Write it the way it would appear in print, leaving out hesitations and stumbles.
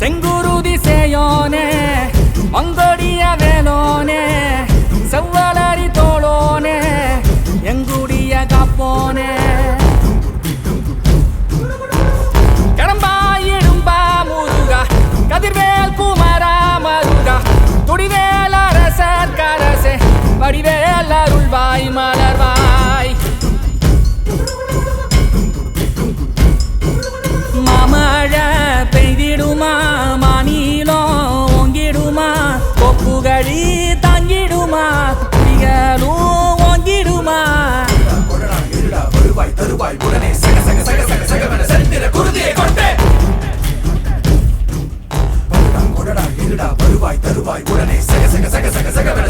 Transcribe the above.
செங்குருதி சேயோனே மங்கோடிய வேலோனே செவ்வலரி தோளோனே எங்குடிய காப்போனே கடம்பாயிடும்பா முருகா கதிர்வேல் குமரா மருகா துடிவேல் அரசர் கரசே வடிவேல் அருள்வாய் மலர்வாய் மாமழை பெய்திடுமா மாநிலம் ஓங்கிடுமா கொப்புகழி தாங்கிடுமா குடிகளும் ஓங்கிடுமா வருவாய் தருவாய் உடனே சக சக சக சக சகவன செந்திர குருதியை கொண்டே கொடடா இருடா வருவாய் தருவாய் உடனே சக சக சக சக சகவன